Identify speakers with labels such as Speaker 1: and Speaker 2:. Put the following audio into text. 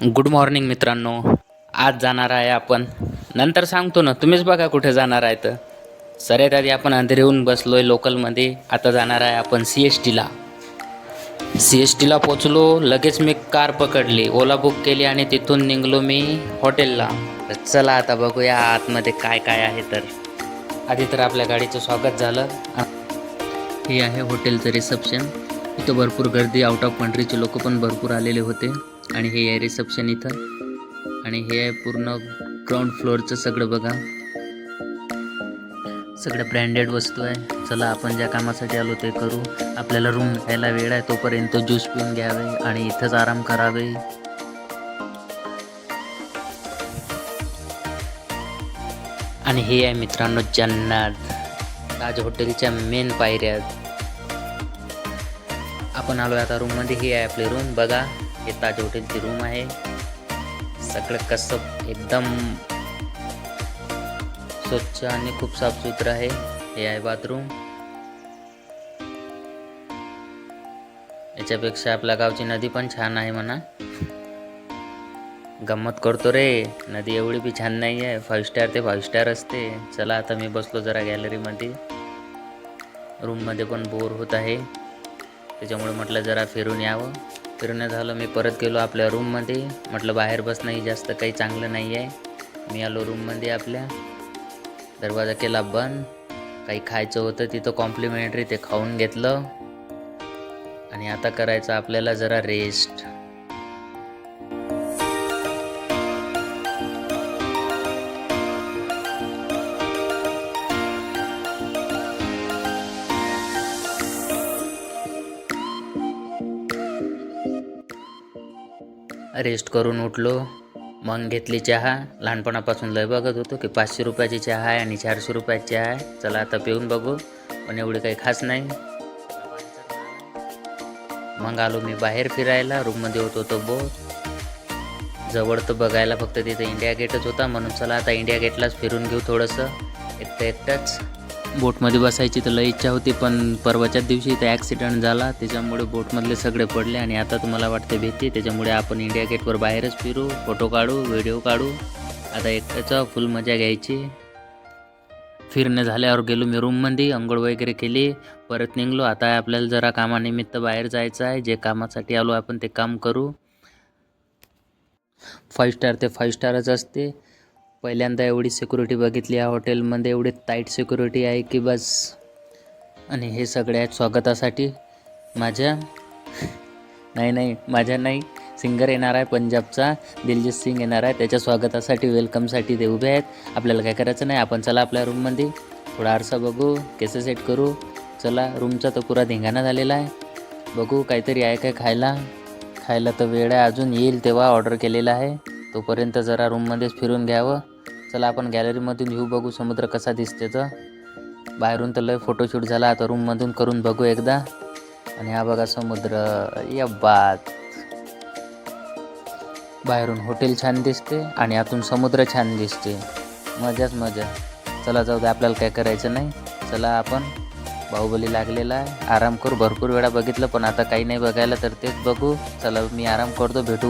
Speaker 1: Good morning मित्रांनो. आज जाणार आहे आपण, नंतर सांगतो ना, तुम्हीच बघा कुठे जाणार आहे. तर सर्वात आधी आपण अंधेरीहून बसलो आहे लोकलमध्ये. आता जाणार आहे आपण सी एस टीला पोचलो. लगेच मी कार पकडली, ओला बुक केली आणि तिथून निघलो मी हॉटेलला. तर चला आता बघूया आतमध्ये काय काय आहे. तर आधी तर आपल्या गाडीचं स्वागत झालं. हे आहे हॉटेलचं रिसेप्शन. इथं भरपूर गर्दी, आउट ऑफ कंट्रीचे लोक पण भरपूर आलेले होते. आणि हे आहे रिसेप्शन इथं. आणि हे आहे पूर्ण ग्राउंड फ्लोअरचं सगळं बघा. सगळं ब्रँडेड वस्तू आहे. चला आपण ज्या कामासाठी आलो ते करू. आपल्याला रूम घ्यायला वेळ आहे, तोपर्यंत ज्यूस पिऊन घ्यावे आणि इथंच आराम करावे. आणि हे आहे मित्रांनो जन्नत, ताज हॉटेलच्या मेन पायऱ्या. आपण आलो आता रूममध्ये. ही आहे आपली रूम बघा. हे ताज हॉटेलची रूम आहे. सगळं कसं एकदम स्वच्छ आणि खूप साफसुथरं आहे. हे आहे बाथरूम. याच्यापेक्षा आपल्या गावची नदी पण छान आहे म्हणा. गंमत करतो रे, नदी एवढी बी छान नाही आहे. 5 स्टार ते 5 स्टार असते. चला आता मी बसलो जरा गॅलरीमध्ये. रूममध्ये पण बोर होत आहे, त्याच्यामुळे म्हटलं जरा फिरून यावं. फिरून झालं, मी परत गेलो आपल्या रूममध्ये. म्हटलं बाहेर बसणंही जास्त काही चांगलं नाही आहे. मी आलो रूममध्ये आपल्या. दरवाजा केला बंद. काही खायचं होतं तिथं कॉम्प्लिमेंटरी, ते खाऊन घेतलं. आणि आता करायचं आपल्याला जरा रेस्ट. रेस्ट करून उठलो. मग घेतली चहा. लहानपणापासून लय बघत होतो की 500 रुपयाची चहा आहे आणि 400 रुपयाची चहा आहे. चला आता पिऊन बघू, पण एवढी काही खास नाही. मग आलो मी बाहेर फिरायला. रूममध्ये होतो तो बोट जवळ तर बघायला फक्त तिथे इंडिया गेटच होता, म्हणून चला आता इंडिया गेटलाच फिरून घेऊ थोडंसं एकटंच. बोटमध्ये बसायची तर लई इच्छा होती, पण परवाच्याच दिवशी इथं ॲक्सिडेंट झाला, त्याच्यामुळे बोटमधले सगळे पडले. आणि आता तुम्हाला वाटते भीती, त्याच्यामुळे आपण इंडिया गेटवर बाहेरच फिरू, फोटो काढू, व्हिडिओ काढू. आता एकट्याचा फुल मजा घ्यायची. फिरणं झाल्यावर गेलो मी रूममध्ये, अंघोळ वगैरे केली, परत निघलो. आता आपल्याला जरा कामानिमित्त बाहेर जायचं आहे. जे कामासाठी आलो आपण ते काम करू. 5 स्टार ते 5 स्टारच असते. पहिल्यांदा एवढी सिक्युरिटी बघितली या हॉटेलमध्ये. एवढी टाईट सिक्युरिटी आहे की बस. आणि हे सगळे आहेत स्वागतासाठी माझ्या. नाही, सिंगर येणार आहे पंजाबचा, दिलजीत सिंग येणार आहे. त्याच्या स्वागतासाठी, वेलकमसाठी ते उभे आहेत. आपल्याला काय करायचं नाही, आपण चला आपल्या रूममध्ये थोडा आरसा बघू, केस सेट करू. चला, रूमचा तर पुरा धिंगाणा झालेला आहे. बघू काहीतरी आहे काय खायला तर वेळ आहे अजून, येईल तेव्हा ऑर्डर केलेला आहे. तोपर्यंत जरा रूममध्येच फिरून घ्यावं. चला आपण गॅलरीमधून व्ह्यू बघू, समुद्र कसा दिसते. तर बाहेरून तर लय फोटोशूट झाला, आता रूममधून करून बघू एकदा. आणि हा बघा समुद्र, या बात. बाहेरून हॉटेल छान दिसते आणि आतून समुद्र छान दिसते. मजाच मजा. चला जाऊ दे, आपल्याला काय करायचं नाही. चला आपण, बाहुबली लागलेला आहे, आराम करू. भरपूर वेळा बघितलं पण आता काही नाही बघायला, तर तेच बघू. चला मी आराम करतो, भेटू.